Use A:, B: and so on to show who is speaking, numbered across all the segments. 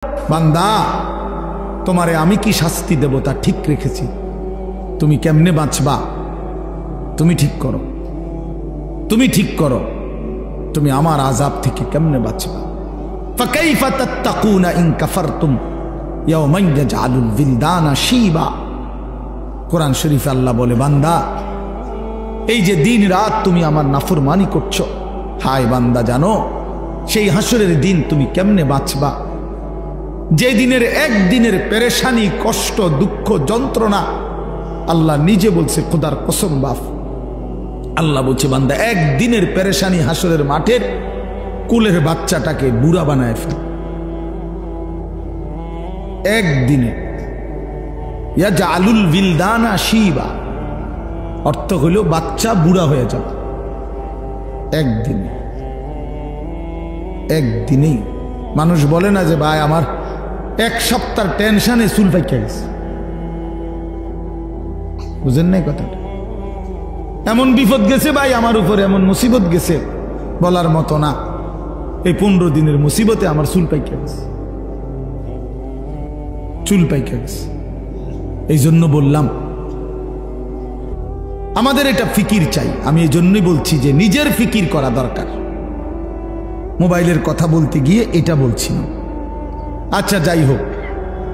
A: বান্দা তোমারে আমি কি শাস্তি দেব তা ঠিক রেখেছি, তুমি কেমনে বাঁচবা তুমি ঠিক করো, তুমি ঠিক করো তুমি আমার আযাব থেকে কেমনে বাঁচবা। ফাকাইফা তাত্তাকুনা ইন কাফারতুম ইয়াওমান ইয়াজআলুল বিলদানা শিবা। কোরআন শরীফে আল্লাহ বলে, বান্দা এই যে দিন রাত তুমি আমার নাফরমানি করছো, হায় বান্দা জানো সেই হাসরের দিন তুমি কেমনে বাঁচবা, যে দিনের একদিনের পেরেশানি কষ্ট দুঃখ যন্ত্রণা আল্লাহ নিজে বলছে, খোদার কসম বাপ আল্লাহ বলছে বান্দা একদিনের পেরেশানি হাসরের মাঠের কুলের বাচ্চাটাকে বুড়া বানায় ফেল, একদিনে। ইয়াজআলুল বিলদানা শিবা অর্থ হইল বাচ্চা বুড়া হয়ে যাবে একদিনে, একদিনেই। মানুষ বলে না যে ভাই আমার এক সপ্তাহ টেনশনে চুল পাইকা গেছে, বুঝেন নাই কথাটা? এমন বিপদ গেছে ভাই আমার উপরে, এমন মুসিবত গেছে বলার মতো না। এই 15 দিনের মুসিবতে আমার চুল পাইকা গেছে, চুল পাইকা গেছে। এই জন্য বললাম আমাদের এটা ফিকির চাই। আমি এই জন্যই বলছি যে নিজের ফিকির করা দরকার। মোবাইলের কথা বলতে গিয়ে এটা বলছি না। আচ্ছা যাই হোক,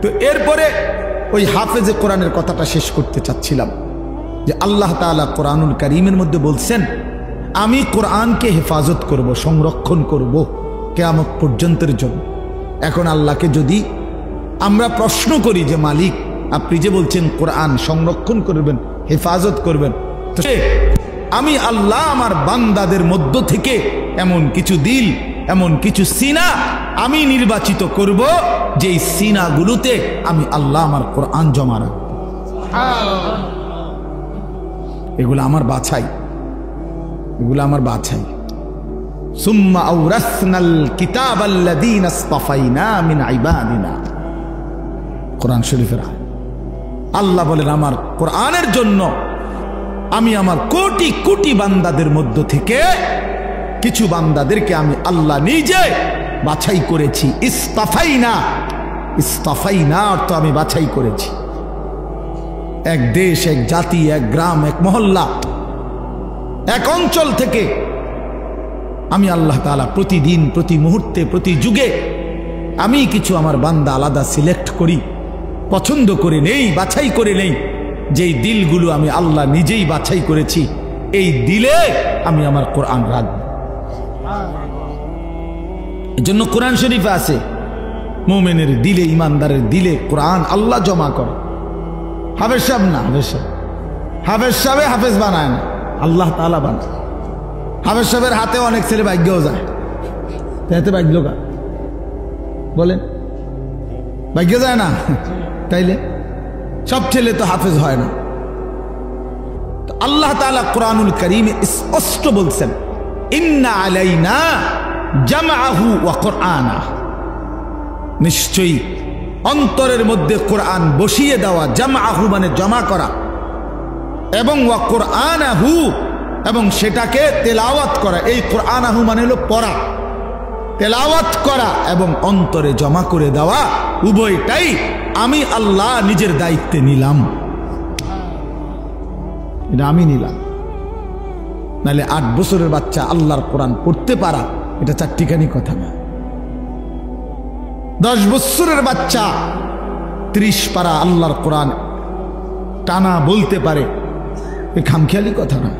A: তো এরপরে ওই হাফেজে কোরআনের কথাটা শেষ করতে চাচ্ছিলাম যে আল্লাহ তাআলা কোরআনুল কারীমের মধ্যে বলছেন আমি কোরআনকে হেফাজত করব, সংরক্ষণ করব কিয়ামত পর্যন্তের জন্য। এখন আল্লাহকে যদি আমরা প্রশ্ন করি যে মালিক আপনি যে বলছেন কোরআন সংরক্ষণ করবেন হেফাজত করবেন, তো আমি আল্লাহ আমার বান্দাদের মধ্য থেকে এমন কিছু দিল এমন কিছু সিনা আমি নির্বাচিত করব যেই সিনাগুলোতে আমি আল্লাহ আমার কোরআন জমা রাখব। এগুলো আমার বাছাই, এগুলো আমার বাছাই। সুম্মা আওরাসনাল কিতাবাল্লাযীনা ইসতাফাইনা মিন ইবাদিনা। কোরআন শরীফের আল্লাহ বলেন আমার কোরআনের জন্য আমি আমার কোটি কোটি বান্দাদের মধ্য থেকে কিছু বান্দাদেরকে আমি আল্লাহ নিজে বাছাই করেছি। ইসতাফাইনা, ইসতাফাইনা অর্থ আমি বাছাই করেছি। এক দেশ, এক জাতি, এক গ্রাম, এক মহল্লা, এক অঞ্চল থেকে আমি আল্লাহ তাআলা প্রতিদিন প্রতি মুহূর্তে প্রতি যুগে আমি কিছু আমার বান্দা আলাদা সিলেক্ট করি, পছন্দ করে নেই, বাছাই করে নেই। যেই দিলগুলো আমি আল্লাহ নিজেই বাছাই করেছি এই দিলে আমি আমার কোরআন রাখব। এজন্য কোরআন শরীফে আছে মুমিনের দিলে, ইমানদারের দিলে কোরআন আল্লাহ জমা করে। হাফেজ সাহেব না, হাফেজ সাহেব হাফেজ বানায় না, আল্লাহ তাআলা বানায়। হাফেজ সাহেবের হাতে অনেক ছেলে ভাগ্যও যায়, তাতে ভাগ্য কা বলেন, ভাগ্য যায় না? তাইলে সব ছেলে তো হাফেজ হয় না। তো আল্লাহ তাআলা কোরআনুল কারীমে স্পষ্ট বলছেন ইন্না আলাইনা জামআহু ওয়া কুরআনা, নিশ্চয়ই অন্তরের মধ্যে কোরআন বসিয়ে দেওয়া, জামআহু মানে জমা করা, এবং ওয়া কুরআনাহু এবং সেটাকে তেলাওয়াত করা। এই কুরআনাহু মানে হলো পড়া, তেলাওয়াত করা এবং অন্তরে জমা করে দেওয়া, উভয়টাই আমি আল্লাহ নিজের দায়িত্বে নিলাম। এটা আমি নিলাম। নাহলে 8 বছরের বাচ্চা আল্লাহর কোরআন পড়তে পারা এটা চারটিখানি কথা না। 10 বছরের বাচ্চা 30 পারা আল্লাহর কোরআন টানা বলতে পারে, এ খামখেয়ালি কথা না।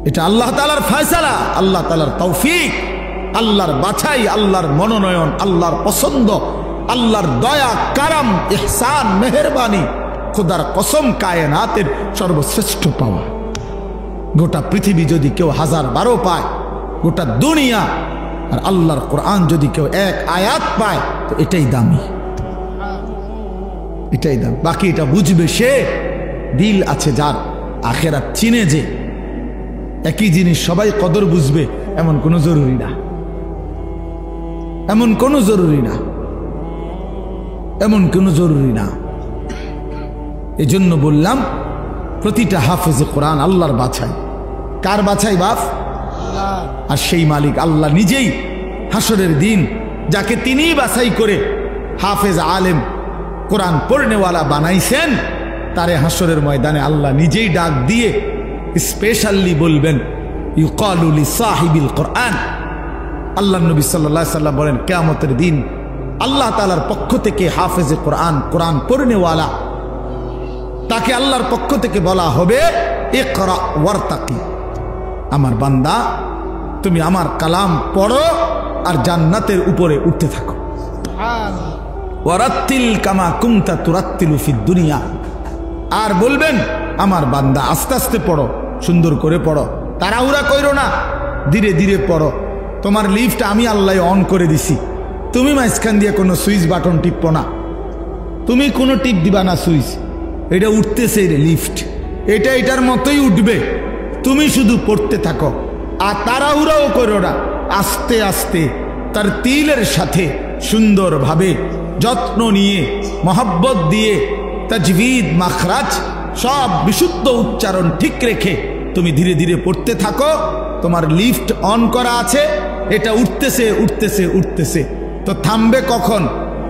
A: এটা আল্লাহ তাআলার ফয়সালা, আল্লাহ তাআলার তৌফিক, আল্লাহর বাছাই, আল্লাহর মনোনয়ন, আল্লাহর পছন্দ, আল্লাহর দয়া, কারাম, ইহসান, মেহেরবানি। খোদার কসম কায়নাতের সর্বশ্রেষ্ঠ পাওয়া। গোটা পৃথিবী যদি কেউ 1012 পায়, গোটা দুনিয়া, আর আল্লাহর কোরআন যদি কেউ 1 আয়াত পায় তো এটাই দামি, এটাই দাম। বাকি এটা বুঝবে সে, দিল আছে যার, আখেরাত চিনে যে। একই জিনিস সবাই কদর বুঝবে এমন কোনো জরুরি না, এমন কোনো জরুরি না, এমন কোনো জরুরি না। এজন্য বললাম প্রতিটা হাফেজে কোরআন আল্লাহর বাছাই। কার বাছাই বাপ? আর সেই মালিক আল্লাহ নিজেই হাসরের দিন যাকে তিনি বাছাই করে হাফেজ আলেম কোরআন পড়নেওয়ালা বানাইছেন, তারে হাসরের ময়দানে আল্লাহ নিজেই ডাক দিয়ে স্পেশালি বলবেন ইউকালু লিসাহিবিল কোরআন। আল্লাহ নবী সাল্লাল্লাহু আলাইহি সাল্লাম বলেন কিয়ামতের দিন আল্লাহ তাআলার পক্ষ থেকে হাফেজে কোরআন, কোরআন পড়নেওয়ালা, তাকে আল্লাহর পক্ষ থেকে বলা হবে ইকরা ওয়ারতাকি, আমার বান্দা তুমি আমার কালাম পড়ো আর জান্নাতের উপরে উঠতে থাকো। ওয়ারাত্তিল কামা কুনতা তুরাত্তিলু ফিদ দুনিয়া, আর বলবেন আমার বান্দা আস্তে আস্তে পড়ো, সুন্দর করে পড়ো, তাড়াহুড়া কইরো না, ধীরে ধীরে পড়ো। তোমার লিফট আমি আল্লাহ অন করে দিছি, তুমি মাঝখান দিয়ে কোনো সুইচ বাটন টিপো না, তুমি কোনো টিপ দিবা না সুইচ, এটা উঠতেছে রে লিফট, এটা এটার মতোই উঠবে, তুমি শুধু পড়তে থাকো আর তাড়াহুড়াও করো না, আস্তে আস্তে তার তিলের সাথে সুন্দরভাবে যত্ন নিয়ে মহব্বত দিয়ে তাজবিদ মাখরাজ সব বিশুদ্ধ উচ্চারণ ঠিক রেখে তুমি ধীরে ধীরে পড়তে থাকো। তোমার লিফট অন করা আছে, এটা উঠতেছে উঠতেছে উঠতেছে, তো থামবে কখন,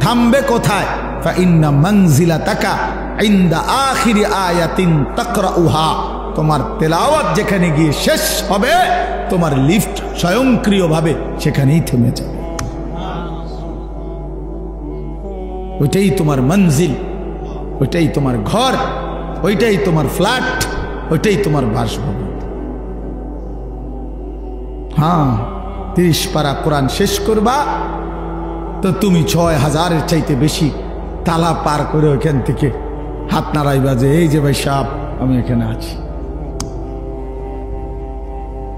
A: থামবে কোথায়? ফাইন্না মানজিলাতাকা ইনদা আখিরি আয়াতিন তাকরাউহা, তোমার তেলাওয়াত যেখানে গিয়ে শেষ হবে তোমার লিফট স্বয়ংক্রিয়ভাবে সেখানেই থেমে যাবে। ওইটাই তোমার মঞ্জিল, ওইটাই তোমার ঘর, ওইটাই তোমার ফ্ল্যাট, ওইটাই তোমার বাসভবন। হ্যাঁ, 30 পারা কোরআন শেষ করবা তো তুমি 6000-এর চাইতে বেশি তালা পার করে ওইখান থেকে হাত নাড়াইবা যে এই যে ভাই সাহেব আমি এখানে আছি,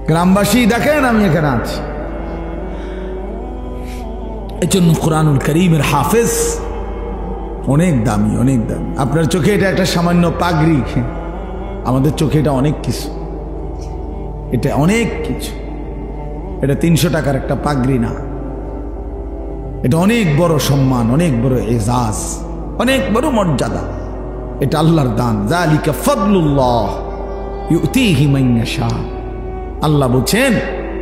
A: গ্রামবাসী দেখেন আমি এখানে আছি। এই জন্য কোরআনুল কারীমের হাফেজ অনেক দামি, অনেক দামি। আপনার চোখে এটা একটা সামান্য পাগড়ি, আমাদের চোখে এটা অনেক কিছু, এটা অনেক কিছু। এটা 300 টাকার একটা পাগড়ি না, এটা অনেক বড় সম্মান, অনেক বড় এজাজ, অনেক বড় মর্যাদা। এটা আল্লাহর দান, যালিকা ফাদলুল্লাহ ইউতিহি মান ইয়াশা। আল্লাহ বলছেন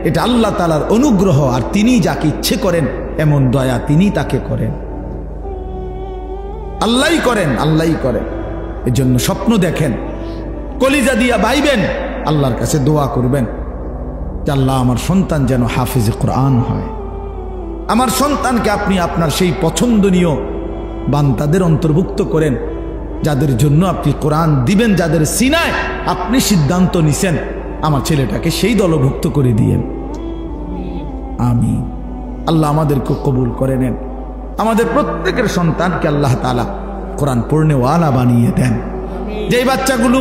A: এটা আল্লাহ তাআলার অনুগ্রহ, আর তিনি যাকে ইচ্ছে করেন এমন দয়া তিনি তাকে করেন, আল্লাহই করেন, আল্লাহই করেন। এজন্য স্বপ্ন দেখেন, কলিজা দিয়া ভাইবেন, আল্লাহর কাছে দোয়া করবেন যে আল্লাহ আমার সন্তান যেন হাফেজে কোরআন হয়, আমার সন্তানকে আপনি আপনার সেই পছন্দনীয় বান্দাদের অন্তর্ভুক্ত করেন, যাদের জন্য আপনি কোরআন দিবেন, যাদের সিনায় আপনি সিদ্ধান্ত নিছেন আমার ছেলেটাকে সেই দলভুক্ত করে দিয়েন। আমিন। আল্লাহ আমাদেরকে কবুল করে নেন, আমাদের প্রত্যেকের সন্তানকে আল্লাহ তাআলা কোরআন পড়নেওয়ালা বানিয়ে দেন। যেই বাচ্চাগুলো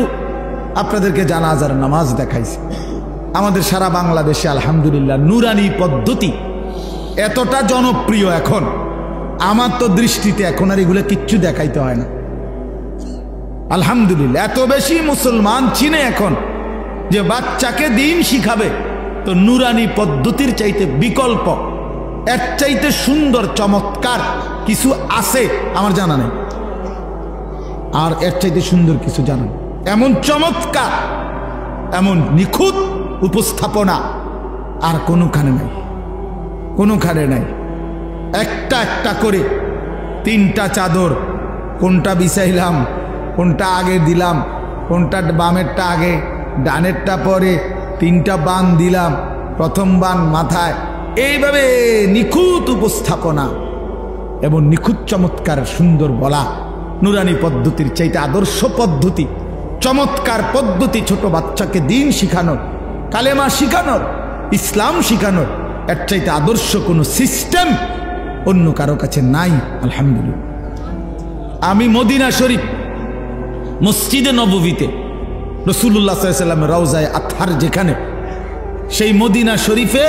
A: আপনাদেরকে জানাজার নামাজ দেখাইছে, আমাদের সারা বাংলাদেশে আলহামদুলিল্লাহ নুরানি পদ্ধতি এতটা জনপ্রিয়, এখন আমার তো দৃষ্টিতে এখন আর এগুলো কিচ্ছু দেখাইতে হয় না। আলহামদুলিল্লাহ এত বেশি মুসলমান চিনে এখন যে বাচ্চাকে দিন শিখাবে, তো নুরানি পদ্ধতির চাইতে বিকল্প, এর চাইতে সুন্দর চমৎকার কিছু আছে আমার জানা নেই, আর এর চাইতে সুন্দর কিছু জানা নেই। এমন চমৎকার, এমন নিখুঁত উপস্থাপনা আর কোনোখানে নাই, কোনোখানে নাই। একটা একটা করে 3টা চাদর, কোনটা বিছাইলাম, কোনটা আগে দিলাম, কোনটা বামেরটা আগে ডানেরটা পরে, 3টা বান দিলাম, প্রথম বান মাথায়, এইভাবে নিখুঁত উপস্থাপনা এবং নিখুঁত চমৎকার সুন্দর বলা। নুরানি পদ্ধতির চাইতে আদর্শ পদ্ধতি, চমৎকার পদ্ধতি ছোট বাচ্চাকে দিন শিখানোর, কালেমা শিখানোর, ইসলাম শিখানোর, এর চাইতে আদর্শ কোনো সিস্টেম অন্য কারো কাছে নাই। আলহামদুলিল্লাহ। আমি মদিনা শরীফ মসজিদে নববীতে রাসূলুল্লাহ সাল্লাল্লাহু আলাইহি ওয়াসাল্লামের রওজায়ে আতহার যেখানে, সেই মদিনা শরীফে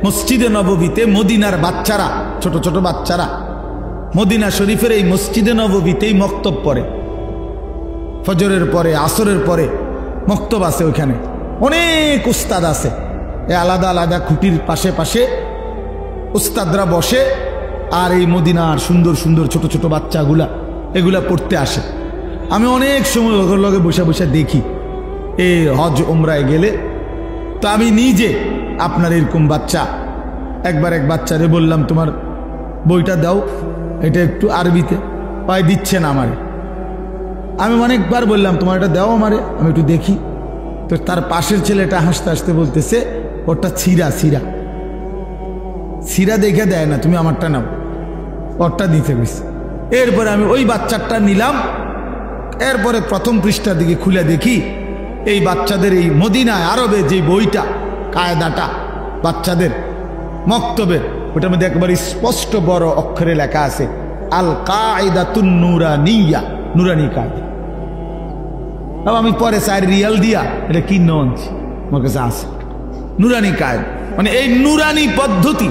A: মসজিদে নববীতে মদিনার বাচ্চারা, ছোট ছোট বাচ্চারা মদিনা শরীফের এই মসজিদে নববীতেই মক্তব পড়ে। ফজরের পরে, আসরের পরে মক্তব আছে, ওইখানে অনেক উস্তাদ আছে, এই আলাদা আলাদা খুঁটির পাশে পাশে উস্তাদরা বসে, আর এই মদিনার সুন্দর সুন্দর ছোট ছোট বাচ্চাগুলা এগুলা পড়তে আসে। আমি অনেক সময় ওগুলোর লগে বসে বসে দেখি, এই হজ উমরায় গেলে। তো আমি নিজে আপনার এরকম বাচ্চা, একবার এক বাচ্চারে বললাম তোমার বইটা দাও, এটা একটু আরবিতে। পায় দিচ্ছে না আমারে। আমি অনেকবার বললাম তোমার এটা দাও আমারে, আমি একটু দেখি। তো তার পাশের ছেলেটা হাসতে হাসতে বলতেছে ওটা ছিঁড়া ছিঁড়া ছিঁড়া দেখে দেয় না, তুমি আমারটা নাও, ওরটা দিতে গেছে। এরপরে আমি ওই বাচ্চাটা নিলাম। এরপরে প্রথম পৃষ্ঠার দিকে খুলে দেখি এই বাচ্চাদের এই মদিনায় আরবে যে বইটা কায়দাটা বাচ্চাদের মক্তবের, ওটার মধ্যে একবারে স্পষ্ট বড় অক্ষরে লেখা আছে আল কায়দাতুন নুরানিয়া, নুরানি কায়দা। আমি পরে 4 রিয়াল দিয়া এটা কি নঞ্চ আমার কাছে আছে নুরানি কায়দা, মানে এই নুরানি পদ্ধতি।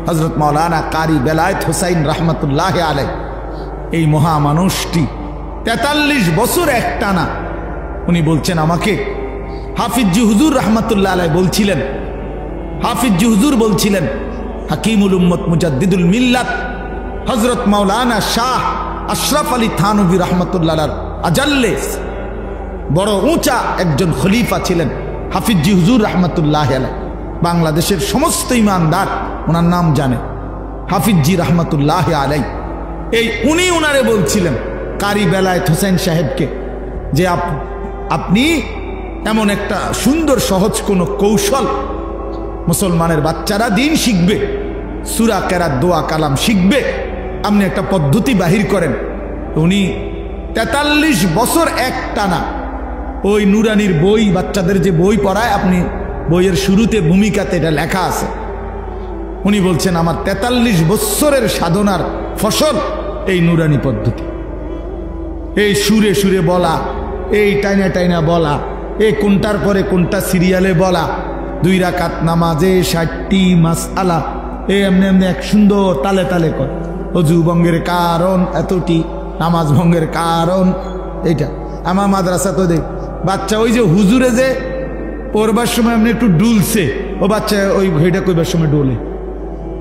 A: হযরত মাওলানা কারি বেলায়েত হুসাইন রহমতুল্লাহ আলাইহি এই মহামানুষটি 43 বছর একটানা উনি বলছেন আমাকে। হাফিজ হুজুর রহমতুল্লাহ আলাইহি বলছিলেন, হাফিজ হুজুর বলছিলেন হাকিমুল উম্মত মুজাদ্দিদুল মিল্লাত হযরত মাওলানা শাহ আশরাফ আলী থানভী রহমতুল্লাহ আজাল্লে বড় উঁচা একজন খলিফা ছিলেন হাফিজ হুজুর রহমতুল্লাহ আলাইহি। বাংলাদেশের সমস্ত ইমানদার ওনার নাম জানে, হাফিজ রহমতুল্লাহ আলাইহি। এই উনি উনারে বলছিলেন কারি বেলায়েত হোসেন সাহেবকে যে আপনি এমন একটা সুন্দর সহজ কোনো কৌশল, মুসলমানের বাচ্চারা দিন শিখবে, সূরা কেরাত দোয়া কালাম শিখবে, আপনি একটা পদ্ধতি বাহির করেন। উনি 43 বছর একটানা ওই নুরানির বই, বাচ্চাদের যে বই পড়ায়, আপনি বইয়ের শুরুতে ভূমিকাতে এটা লেখা আছে। উনি বলছেন আমার 43 বছরের সাধনার ফসল এই নুরানি পদ্ধতি। এই সুরে সুরে বলা, এই টাইনা টাইনা বলা, এই কোনটার পরে কোনটা সিরিয়ালে বলা, 2 রাকাত নামাজে 60টি মাসআলা, এই এমনি এমনি এক সুন্দর তালে তালে কর। অজু ভঙ্গের কারণ এতটি, নামাজ ভঙ্গের কারণ এইটা। আমার মাদ্রাসা তো দেখ বাচ্চা ওই যে হুজুরে যে পড়বার সময় এমনি একটু ডুলছে, ও বাচ্চা ওই ঘড়িটা কইবার সময় ডোলে।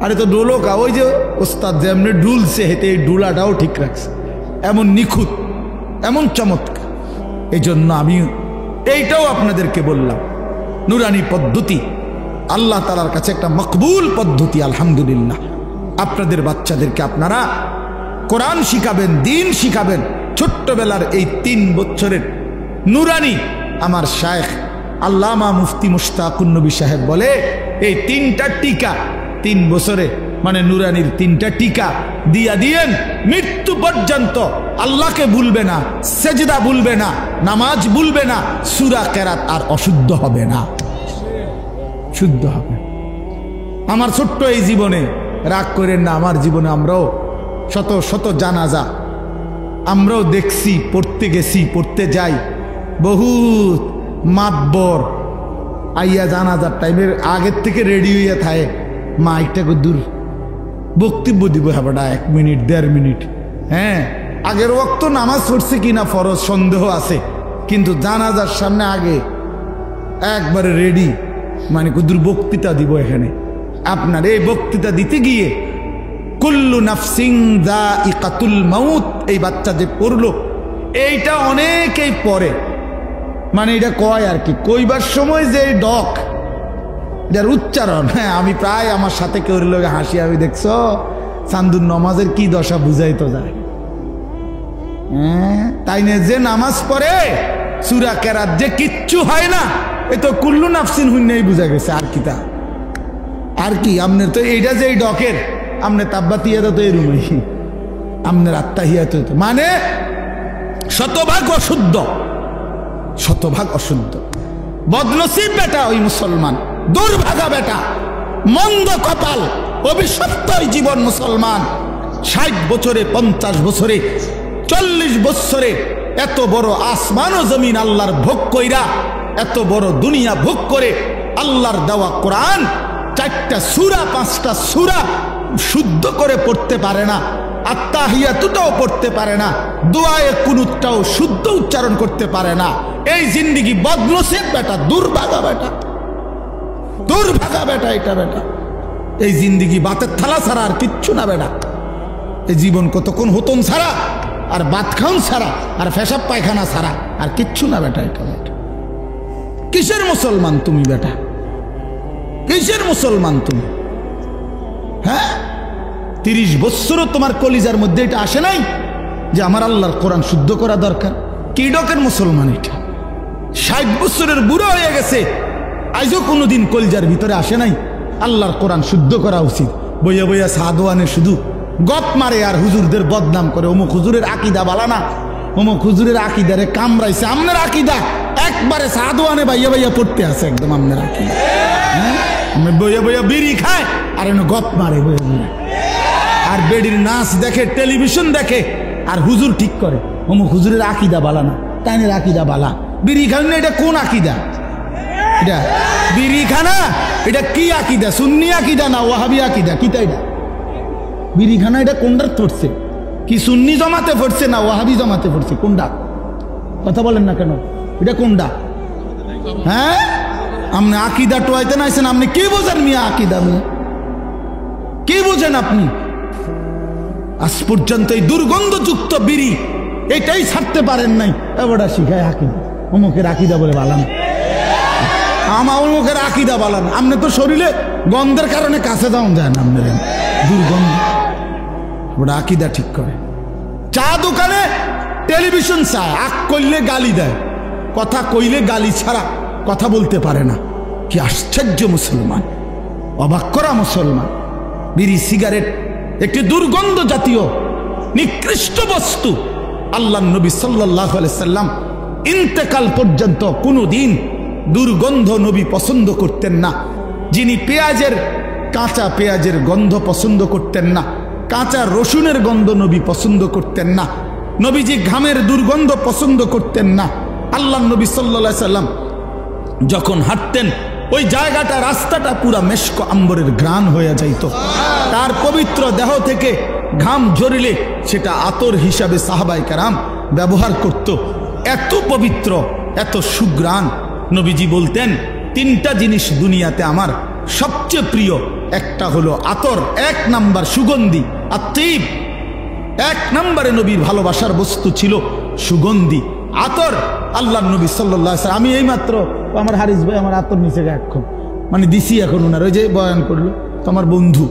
A: আরে তো ডোলো কা, ওই যে ওস্তাদ যে এমনি ডুলছে হেতে এই ডুলাটাও ঠিক রাখছে, এমন নিখুঁত, এমন চমৎকার। এই জন্য আমি এইটাও আপনাদেরকে বললাম, নুরানি পদ্ধতি আল্লাহ তাআলার কাছে একটা মকবুল পদ্ধতি। আলহামদুলিল্লাহ আপনাদের বাচ্চাদেরকে আপনারা কোরআন শিখাবেন, দিন শিখাবেন। ছোট্টবেলার এই 3 বছরের নুরানি আমার শায়েখ আল্লামা মুফতি মুশতাকুন নবী সাহেব বলে এই 3টা টিকা 3 বছরে, মানে নুরানির 3টা টিকা দিয়া দিয়েন, মৃত্যু পর্যন্ত আল্লাহকে ভুলবে না, সেজদা ভুলবে না, নামাজ ভুলবে না, সূরা কেরাত আর অশুদ্ধ হবে না, শুদ্ধ হবে। আমার ছোট্ট এই জীবনে রাগ করেন না, আমার জীবনে আমরাও শত শত জানাজা আমরাও দেখছি, পড়তে গেছি, পড়তে যাই। বহুত মাতবর আইয়া জানাজার টাইমের আগের থেকে রেডি হইয়া থাকে, মাইকটাকে দূর বক্তব্য দিব হ্যাঁ 1 মিনিট 1.5 মিনিট। হ্যাঁ আগের ওয়াক্ত নামাজ পড়ছে কিনা ফরজ সন্দেহ আছে, কিন্তু জানাজার সামনে আগে একবারে রেডি, মানে কুদুর বক্তৃতা দিব এখানে। আপনার এই বক্তৃতা দিতে গিয়ে কুল্লু নাফসিন যায়িকাতুল মাউত, এই বাচ্চা যে পড়লো এইটা অনেকেই পড়ে, মানে এটা কয় আর কি, কইবার সময় যে ডক এটার উচ্চারণ, হ্যাঁ আমি প্রায় আমার সাথে কেউ লোকে হাসি, আমি দেখছো চান্দুর নামাজের কি দশা বুঝাইতো যায়। হ্যাঁ তাই না, যে নামাজ পড়ে সূরা কেরাত যে কিচ্ছু হয় না, এ তো কুল্লু নাফসিন হুন্নাই বুঝা গেছে। আর কি তা আর কি, আপনার তো এইটা যে ডকের, আপনার তাব্বাতিয়াতা তো এরুমই, আপনার আত্মাহিয়াত তো মানে শতভাগ অশুদ্ধ, শতভাগ অশুদ্ধ। বদনসিব বেটা ওই মুসলমান, দুর্ভাগা বেটা, মন্দ কপাল, অভিশপ্ত জীবন মুসলমান। 60 বছরে, 50 বছরে, 40 বছরে এত বড় আসমান ও জমিন আল্লাহর ভোগ কইরা, এত বড় দুনিয়া ভোগ করে আল্লাহর দেওয়া কোরআন 4টা সূরা 5টা সূরা শুদ্ধ করে পড়তে পারে না, আত্তাহিয়াতুটাও পড়তে পারে না, দোয়ায়ে কুনুতটাও শুদ্ধ উচ্চারণ করতে পারে না। এই জিন্দেগি বদনসিব বেটা, দুর্ভাগা বেটা, দুর্ভাগা বেটা এটা বেটা। এই জিন্দেগি বাতের থালা ছাড়া আর কিচ্ছু না বেটা। এই জীবন কতক্ষণ হতন ছাড়া আর বাত খাউন ছাড়া আর পেশাব পায়খানা ছাড়া আর কিচ্ছু না বেটা এটা বেটা। কিসের মুসলমান তুমি বেটা, কিসের মুসলমান তুমি? হ্যাঁ 30 বছরও তোমার কলিজার মধ্যে এটা আসে নাই যে আমার আল্লাহর কোরআন শুদ্ধ করা দরকার? কি ডকের মুসলমান এটা? 60 বছরের বুড়া হয়ে গেছে, আজও কোনোদিন কলিজার ভিতরে আসে নাই আল্লাহর কোরআন শুদ্ধ করা উচিত। বইয়া বইয়া সাদওয়ানে শুধু গপ মারে আর হুজুরদের বদনাম করে। অমুক হুজুরের আকিদা বালা না, অমুক হুজুরের আকিদারে কামড়াইছে। আমনের আকিদা একবারে সাদওয়ানে বাইয়া বাইয়া পড়তে আছে একদম আমনের আকিদা। বইয়া বইয়া বিড়ি খায় আর এনে গপ মারে বইয়া বইয়া, আর বেডির নাচ দেখে, টেলিভিশন দেখে, আর হুজুর ঠিক করে অমুক হুজুরের আকিদা বালা না, তাইনের আকিদা বালা। বিড়ি খান না, এটা কোন আকিদা? এটা বিড়ি খানা, এটা কি আকিদা? সুন্নি আকিদা না ওয়াহাবি আকিদা? কিতা এটা? বিড়ি খানা এটা কোনটার পড়ছে? কি সুন্নি জমাতে পড়ছে না ওয়াহাবি জমাতে পড়ছে? কোনটা? কথা বলেন না কেন? এটা কোনটা? হ্যাঁ, আপনি আকিদা টোয়াইতে নাইছেন, আপনি কি বোঝেন মিয়া? আকিদা মিয়া কি বোঝেন আপনি? আজ পর্যন্ত এই দুর্গন্ধযুক্ত বিড়ি এটাই ছাড়তে পারেন নাই। এবারটা শিখায় আকিদা, অমুকের আকিদা বলে বালান, আমার অমুকের আকিদা বালান। আপনি তো শরীরে গন্ধের কারণে কাছে যাওয়া যায় না, আপনার দুর্গন্ধ। ওটা আকিদা ঠিক করে। চা দোকানে টেলিভিশন চায়, আগ করলে গালি দেয়, কথা কইলে গালি ছাড়া কথা বলতে পারে না। কি আশ্চর্য মুসলমান, অবাক করা মুসলমান। বিড়ি সিগারেট একটি দুর্গন্ধ জাতীয় নিকৃষ্ট বস্তু। আল্লাহ নবী সাল্লাল্লাহু আলাইহি সাল্লাম ইন্তেকাল পর্যন্ত কোনোদিন দুর্গন্ধ নবী পছন্দ করতেন না। যিনি কাঁচা পেঁয়াজের গন্ধ পছন্দ করতেন না, কাঁচা রসুনের গন্ধ নবী পছন্দ করতেন না, নবীজি ঘামের দুর্গন্ধ পছন্দ করতেন না। আল্লাহ নবী সাল্লাল্লাহু আলাইহি সাল্লাম যখন হাঁটতেন ওই জায়গাটা, রাস্তাটা পুরা মেশক আম্বরের ঘ্রাণ হয়ে যাইত। তার পবিত্র দেহ থেকে ঘাম ঝরিলে সেটা আতর হিসাবে সাহাবায়ে কেরাম ব্যবহার করত। এত পবিত্র, এত সুঘ্রাণ। নবীজি বলতেন, 3টা জিনিস দুনিয়াতে আমার সবচেয়ে প্রিয়। একটা হলো আতর, 1 নাম্বার সুগন্ধি, আত্মীব। 1 নম্বরে নবীর ভালোবাসার বস্তু ছিল সুগন্ধি, আতর। আল্লাহ নবী সাল্লাল্লাহু আলাইহি ওয়াসাল্লাম, আমি এই মাত্র আমার হারিস ভাই আমার আতর নিচে এখন মানে দিছি, এখন ওনার ওই যে বয়ান করলো, তোমার বন্ধু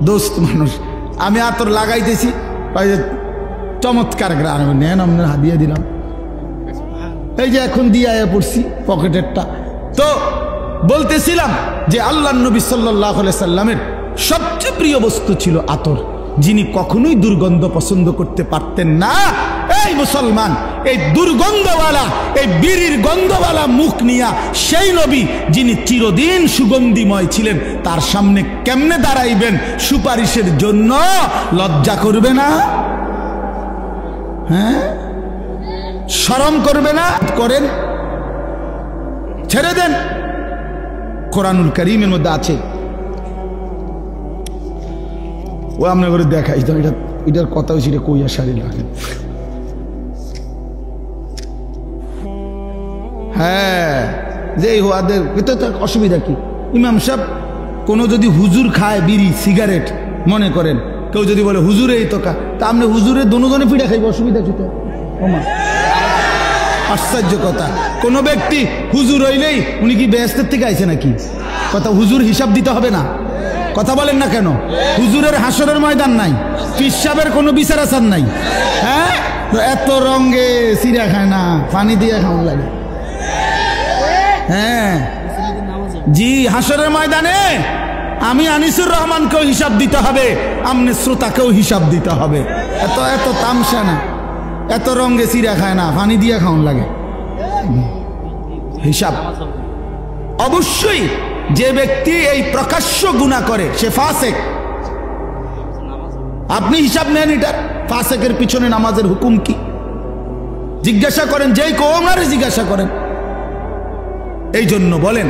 A: দোস্ত মানুষ, আমি আতর লাগাইতেছি, ওই যে চমৎকার গ্রাম, নেন আপনার হাদিয়া দিলাম, এই যে এখন দিয়ে আয়া পড়ছি পকেটেরটা। তো বলতেছিলাম যে আল্লাহ নবী সাল্লাল্লাহু আলাইহি সাল্লামের সবচেয়ে প্রিয় বস্তু ছিল আতর, যিনি কখনোই দুর্গন্ধ পছন্দ করতে পারতেন না। এই মুসলমান, এই দুর্গন্ধওয়ালা, এই বিড়ির গন্ধওয়ালা মুখ নিয়া সেই নবী যিনি চিরদিন সুগন্ধিময় ছিলেন, তার সামনে কেমনে দাঁড়াইবেন সুপারিশের জন্য? লজ্জা করবে না? হ্যাঁ, শরম করবে না? করেন, ছেড়ে দেন। কোরআনুল কারীমের মধ্যে আছে, ও আপনার করে দেখাই তো, এটার কথা হয়েছে, এটা কইয়া সারি লাগে। হ্যাঁ, যে হোয়াদের ভিতরে অসুবিধা কি? ইমাম সাহেব কোনো যদি হুজুর খায় বিড়ি সিগারেট, মনে করেন কেউ যদি বলে হুজুরে এই তো তা আপনি হুজুরে দোনোজনে পিঠা খাইব, অসুবিধা কি? ওমা আশ্চর্য কথা। কোন ব্যক্তি হুজুর হইলেই উনি কি বেহেশতের থেকে আইছে নাকি? কথা, হুজুর হিসাব দিতে হবে না? কথা বলেন না কেন? হুজুরের হাসরের ময়দান নাই, পীর সাহেবের কোনো বিচার আচার নাই। হ্যাঁ, এত রঙে চিড়া খায় না, পানি দিয়ে খাওয়া লাগে। হ্যাঁ জি, হাসরের ময়দানে আমি আনিসুর রহমানকেও হিসাব দিতে হবে, আমনে শ্রোতাকেও হিসাব দিতে হবে। এত এত তামসা না, এত রঙে চিড়া খায় না, পানি দিয়ে খাওয়ান লাগে হিসাব। অবশ্যই যে ব্যক্তি এই প্রকাশ্য গুনাহ করে সে ফাসেক। আপনি হিসাব নেন এটার, ফাসেকের পিছনে নামাজের হুকুম কি জিজ্ঞাসা করেন, যেই কোমারে জিজ্ঞাসা করেন। এই জন্য বলেন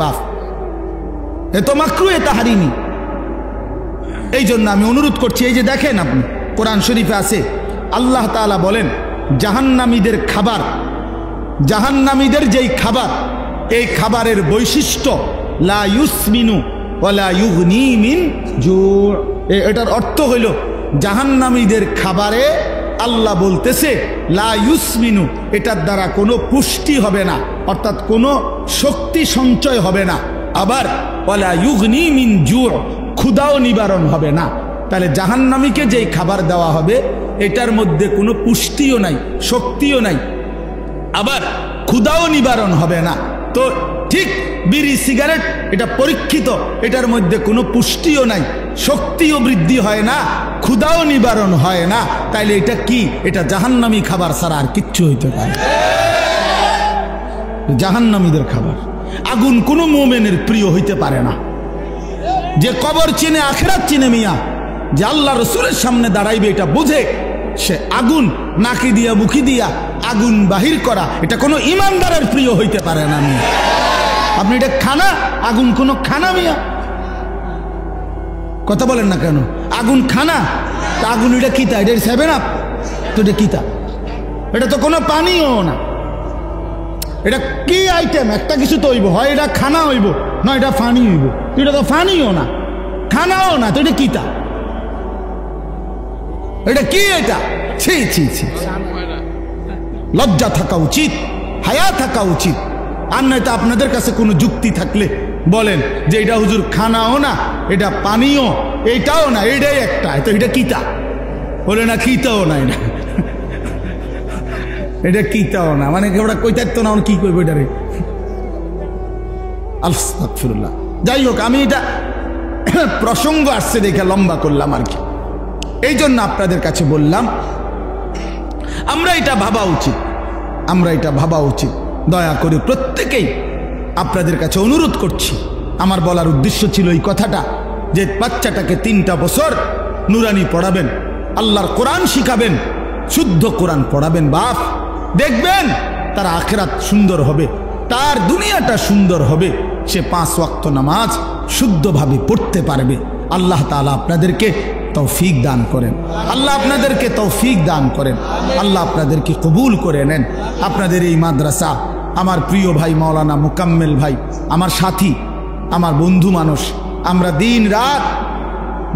A: বাপ এ তো মাকরুহ, এ তাহরিমি। এই জন্য আমি অনুরোধ করছি, এই যে দেখেন আপনি কোরআন শরীফে আছে, আল্লাহ তাআলা বলেন জাহান্নামীদের খাবার, জাহান্নামীদের যেই খাবার, এই খাবারের বৈশিষ্ট্য লা ইউসমিনু ওয়ালা ইউগনি মিন জু'। এটার অর্থ হইল জাহান্নামীদের খাবারে আল্লাহ বলতেছে লা ইউসমিনু, এটার দ্বারা কোনো পুষ্টি হবে না, অর্থাৎ কোনো শক্তি সঞ্চয় হবে না। আবার ওয়ালা ইউগনি মিন জু', ক্ষুধাও নিবারণ হবে না। তাহলে জাহান্নামীকে যেই খাবার দেওয়া হবে এটার মধ্যে কোনো পুষ্টিও নাই, শক্তিও নাই, আবার ক্ষুধাও নিবারণ হবে না। তো ঠিক বিড়ি সিগারেট এটা পরীক্ষিত, এটার মধ্যে কোনো পুষ্টিও নাই, শক্তিও বৃদ্ধি হয় না, ক্ষুধাও নিবারণ হয় না, তাইলে এটা কি? এটা জাহান্নামী খাবার ছাড়া আর কিচ্ছু হইতে পারে। জাহান্নামীদের খাবার। আগুন কোনো মুমিনের প্রিয় হইতে পারে না। যে কবর চিনে, আখিরাত চিনে মিয়া, যে আল্লাহ রসুলের সামনে দাঁড়াইবে এটা বুঝে, সে আগুন নাকি দিয়া মুখি দিয়া আগুন বাহির করা এটা কোনো ইমানদারের প্রিয় হইতে পারে না মিয়া। আপনি এটা খানা, আগুন কোনো খানা মিয়া? কথা বলেন না কেন? আগুন খানা, তা আগুন এটা কিতা? এটা 7 আপ তো এটা কিতা? এটা তো কোনো পানিও না। এটা কি আইটেম? একটা কিছু তো হইব, হয় এটা খানা হইব, না এটা ফানি হইব। এটা তো ফানিও না, খানাও না, তো এটা কিতা? এটা কি? এটা ছি ছি ছি, লজ্জা থাকা উচিত, হায়া থাকা উচিত। আর নয়তো আপনাদের কাছে কোনো যুক্তি থাকলে বলেন যে এটা হুজুর খানাও না, এটা পানিও, এইটাও না, এটাই একটা, তো এটা কিতা? বলে না কিতাও না, এটা এটা কিতাও না, মানে ওরা কইতারতো না, কি করবো এটারে? আস্তাগফিরুল্লাহ। যাই হোক, আমি এটা প্রসঙ্গ আসছে দেখে লম্বা করলাম আর কি। এই জন্য আপনাদের কাছে বললাম আমরা এটা ভাবা উচিত, আমরা এটা ভাবা উচিত। দয়া করে প্রত্যেকেই আপনাদের কাছে অনুরোধ করছি, আমার বলার উদ্দেশ্য ছিল এই কথাটা, যে বাচ্চাটাকে 3টা বছর নুরানি পড়াবেন, আল্লাহর কোরআন শিখাবেন, শুদ্ধ কোরআন পড়াবেন। বাপ, দেখবেন তার আখিরাত সুন্দর হবে, তার দুনিয়াটা সুন্দর হবে, সে 5 ওয়াক্ত নামাজ শুদ্ধভাবে পড়তে পারবে। আল্লাহ তাআলা আপনাদেরকে তৌফিক দান করেন, আল্লাহ আপনাদেরকে তৌফিক দান করেন, আল্লাহ আপনাদেরকে কবুল করে নেন। আপনাদের এই মাদ্রাসা, আমার প্রিয় ভাই মাওলানা মুকাম্মেল ভাই, আমার সাথী, আমার বন্ধু মানুষ, আমরা দিন রাত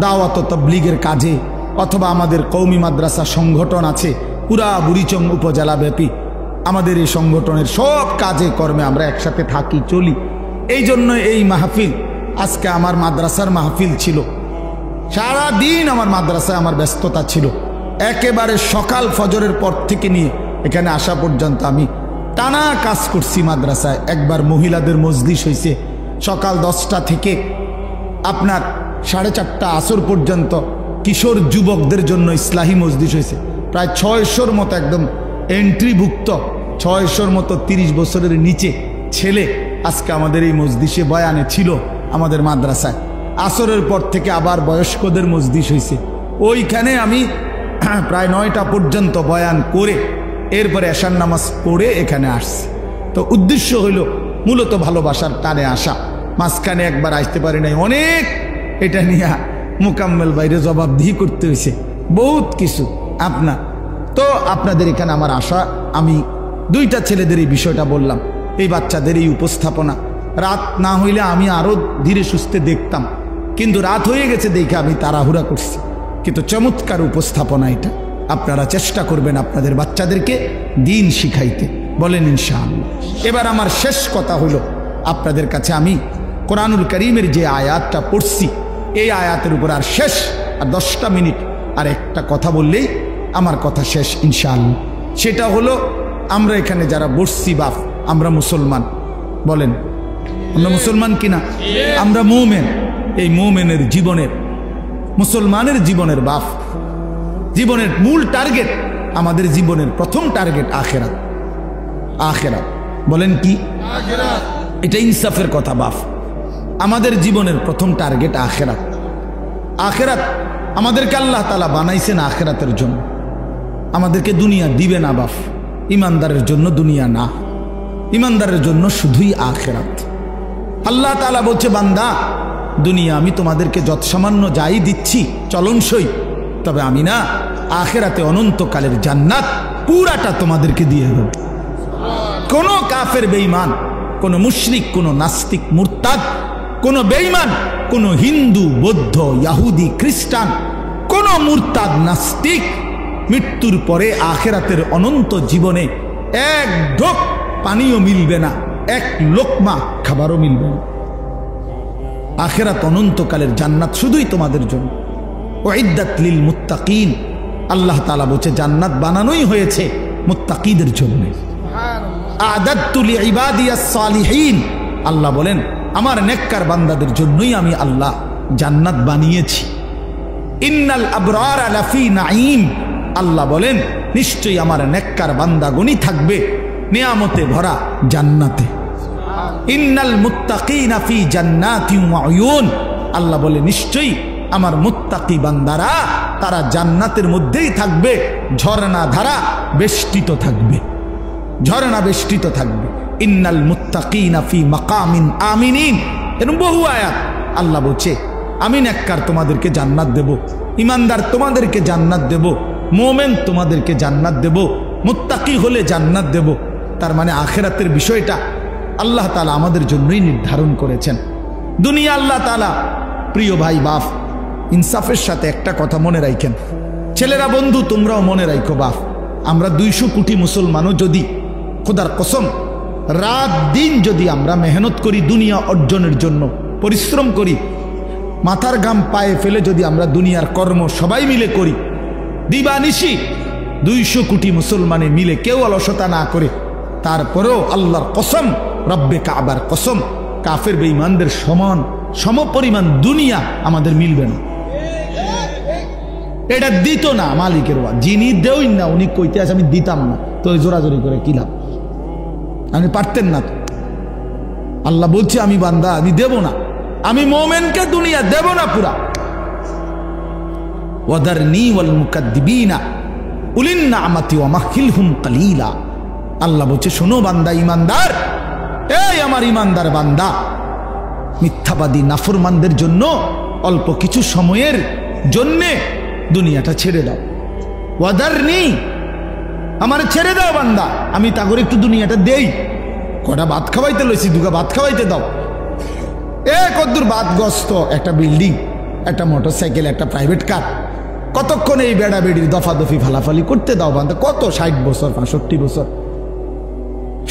A: দাওয়াত ও তাবলীগের কাজে, অথবা আমাদের কওমি মাদ্রাসা সংগঠন আছে পুরা বুড়িচং উপজেলা ব্যাপী, আমাদের এই সংগঠনের সব কাজে কর্মে আমরা একসাথে থাকি, চলি। এই জন্য এই মাহফিল, আজকে আমার মাদ্রাসার মাহফিল ছিল, সারা দিন আমার মাদ্রাসায় আমার ব্যস্ততা ছিল। একেবারে সকাল ফজরের পর থেকে নিয়ে এখানে আসা পর্যন্ত আমি টানা কাজ করছি মাদ্রাসায়। একবার মহিলাদের মজলিস হয়েছে সকাল 10টা থেকে আপনার 4:30 আসর পর্যন্ত, কিশোর যুবকদের জন্য ইসলাহি মজলিস হয়েছে। প্রায় 600-র মতো একদম এন্ট্রিভুক্ত, 600-র মতো 30 বছরের নিচে ছেলে আজকে আমাদের এই মজলিসে বয়ানে ছিল আমাদের মাদ্রাসায়। আসরের পর থেকে আবার বয়স্কদের মজলিস হয়েছে, ওইখানে আমি প্রায় 9টা পর্যন্ত বয়ান করে এরপরে এশার নামাজ পড়ে এখানে আসছি। তো উদ্দেশ্য হইল মূলত ভালোবাসার টানে আসা। মাঝখানে একবার আসতে পারি নাই, অনেক এটা নিয়ে মুকাম্মেল বাইরে জবাবদিহি করতে হয়েছে, বহুত কিছু আপনার। তো আপনাদের এখানে আমার আশা, আমি 2টা ছেলেদের এই বিষয়টা বললাম, এই বাচ্চাদের এই উপস্থাপনা। রাত না হইলে আমি আরও ধীরে সুস্থে দেখতাম, কিন্তু রাত হয়ে গেছে দেখে আমি তাড়াহুড়া করছি। কিন্তু চমৎকার উপস্থাপনা এটা, আপনারা চেষ্টা করবেন আপনাদের বাচ্চাদেরকে দিন শিখাইতে, বলেন ইনশাআল্লাহ। এবার আমার শেষ কথা হলো, আপনাদের কাছে আমি কোরআনুল কারীমের যে আয়াতটা পড়ছি, এই আয়াতের উপর আর শেষ, আর 10টা মিনিট আর একটা কথা বললেই আমার কথা শেষ ইনশাআল্লাহ। সেটা হলো, আমরা এখানে যারা বসছি বাপ, আমরা মুসলমান, বলেন আমরা মুসলমান কিনা? আমরা মুমিন। এই মুমিনের জীবনের, মুসলমানের জীবনের বাপ, জীবনের মূল টার্গেট, আমাদের জীবনের প্রথম টার্গেট আখিরাত। আখিরাত বলেন কি? আখিরাত। এটা ইনসাফের কথা বাপ, আমাদের জীবনের প্রথম টার্গেট আখিরাত। আখিরাত আমাদেরকে আল্লাহ তাআলা বানাইছেন আখিরাতের জন্য, আমাদেরকে দুনিয়া দিবে না বাপ। ইমানদারের জন্য দুনিয়া না, ইমানদারের জন্য শুধুই আখিরাত। আল্লাহ তাআলা বলছে, বান্দা দুনিয়া আমি তোমাদেরকে যৎসামান্য যাই দিচ্ছি চলনসই, তবে আমি না আখিরাতে অনন্তকালের জান্নাত পুরাটা তোমাদেরকে দিয়ে দেব। কোন কাফের বেঈমান, কোন মুশরিক, কোন নাস্তিক মুরতাদ, কোন বেঈমান, কোন হিন্দু, বৌদ্ধ, ইহুদি, খ্রিস্টান, কোন মুরতাদ নাস্তিক মৃত্যুর পরে আখিরাতের অনন্ত জীবনে এক ঢোক পানিও মিলবে না, এক লোকমা খাবারও মিলবে না। আখিরাত অনন্তকালের জান্নাত শুধুই তোমাদের জন্য। উইদ্দাত লিল মুত্তাকিন, আল্লাহ তাআলা বলছে জান্নাত বানানোই হয়েছে মুত্তাকিদের জন্য। আ'দাদতু লিইবাদিয়াস সালিহিন, আল্লাহ বলেন আমার নেককার বান্দাদের জন্যই আমি আল্লাহ জান্নাত বানিয়েছি। ইন্নাল আবরারা লাফি নাঈম, আল্লাহ বলেন নিশ্চয়ই আমার নেককার বান্দাগণই থাকবে নিয়ামতে ভরা জান্নাতে। ইন্নাল মুত্তাকিনা ফি জান্নাতিন ওয়া উয়ুন, আল্লাহ বলে নিশ্চয়ই আমার মুত্তাকি বান্দারা তারা জান্নাতের মধ্যেই থাকবে, ঝর্ণা ধারা বেষ্টিত থাকবে, ঝর্ণা বেষ্টিত থাকবে। ইন্নাল মুত্তাকিনা ফি মাকামিন আমিনিন, এরকম বহু আয়াত আল্লাহ বলছে আমি নেককার তোমাদেরকে জান্নাত দেব, ইমানদার তোমাদেরকে জান্নাত দেব, মুমিন তোমাদেরকে জান্নাত দেব, মুত্তাকি হলে জান্নাত দেব। তার মানে আখিরাতের বিষয়টা আল্লাহ তাআলা আমাদের জন্যই নির্ধারণ করেছেন। দুনিয়া আল্লাহ তাআলা, প্রিয় ভাই বাপ, ইনসাফের সাথে একটা কথা মনে রাখেন, ছেলেরা বন্ধু তোমরাও মনে রাখো বাপ, আমরা 200 কোটি মুসলমানও যদি খোদার কসম রাত দিন যদি আমরা মেহনত করি দুনিয়া অর্জনের জন্য, পরিশ্রম করি, মাথার ঘাম পায়ে ফেলে যদি আমরা দুনিয়ার কর্ম সবাই মিলে করি, দিবানিশি 200 কোটি মুসলমানে মিলে কেউ অলসতা না করে, তারপরেও আল্লাহর কসম, রব্বে কাবার কসম, কাফের বেঈমানদের সমান সমপরিমাণ দুনিয়া আমাদের মিলবে না। এটা দিত না মালিকের ওয়াজ, যিনি দেউই না উনি কইতে আছে আমি দিতাম না, তো জোরাজোরি করে কি লাভ? আপনি পারতেন না তো। আল্লাহ বলছে আমি বান্দা আমি দেব না, আমি মুমিনকে দুনিয়া দেব না পুরা। ওয়াদারনি ওয়াল মুকাদ্দিবিনা উলিন নি'মাতি ওয়া মাহহিলহুম কালিলা, আল্লাহ বলছে শোনো বান্দা ইমানদার, এই আমার ইমানদার বান্দা, মিথ্যাবাদী নাফরমানদের জন্য অল্প কিছু সময়ের জন্যে দুনিয়াটা ছেড়ে দাও। ওয়াদারনি, আমার ছেড়ে দাও বান্দা, আমি তাগরে একটু দুনিয়াটা দেই, কটা ভাত খাওয়াইতে লইছি, দুগা ভাত খাওয়াইতে দাও। কদ্দুর ভাত গস্ত, একটা বিল্ডিং, একটা মোটরসাইকেল, একটা প্রাইভেট কার, কতক্ষণ এই বেড়া বেড়ির দফাদফি ফালাফালি করতে দাও বান্দা। কত 60 বছর 65 বছর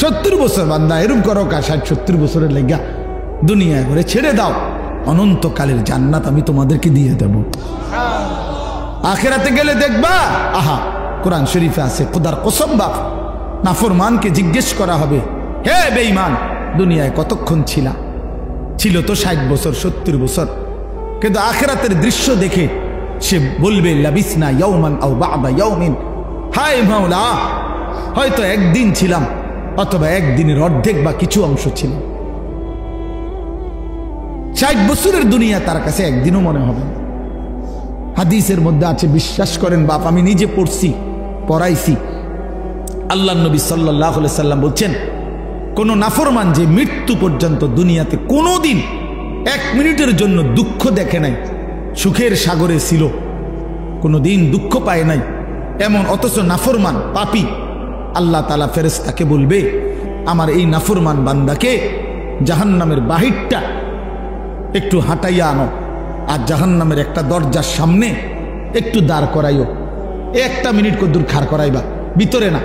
A: 70 বছর বান্দা এরম করো, 60-70 বছরের লেগা দুনিয়ায় করে ছেড়ে দাও, অনন্তকালের জান্নাত আমি তোমাদেরকে দিয়ে দেব। আখিরাতে গেলে দেখবা, আহা কোরআন শরীফে আছে খোদার কসম বাপ, নাফরমানকে জিজ্ঞেস করা হবে, হে বেঈমান দুনিয়ায় কতক্ষণ ছিলা? ছিল তো 60 বছর 70 বছর, কিন্তু আখিরাতের দৃশ্য দেখে সে বলবে লাবিসনা ইয়াওমান আও বা'দা ইয়াওমিন, হায় মাওলা হয়তো একদিন ছিলাম অথবা একদিনের অর্ধেক বা কিছু অংশ ছিল। 60 বছরের দুনিয়া তার কাছে একদিনও মনে হবে না। হাদিসের মধ্যে আছে, বিশ্বাস করেন বাপ, আমি নিজে পড়ছি, পড়াইছি, আল্লাহর নবী সাল্লাল্লাহু আলাইহি সাল্লাম বলছেন কোন নাফরমান যে মৃত্যু পর্যন্ত দুনিয়াতে কোনোদিন 1 মিনিটের জন্য দুঃখ দেখে নাই, সুখের সাগরে ছিল, কোনোদিন দুঃখ পায় নাই এমন, অথচ নাফরমান পাপী, আল্লাহ তাআলা ফেরেশতাকে বলবে আমার এই নাফরমান বান্দাকে জাহান্নামের বাহিরটা একটু হাঁটাইয়া আনো, আর জাহান্নামের একটা দরজার সামনে একটু দাঁড় করাইও, 1 মিনিট কদ্দুর খাড় করাইবা, ভিতরে না,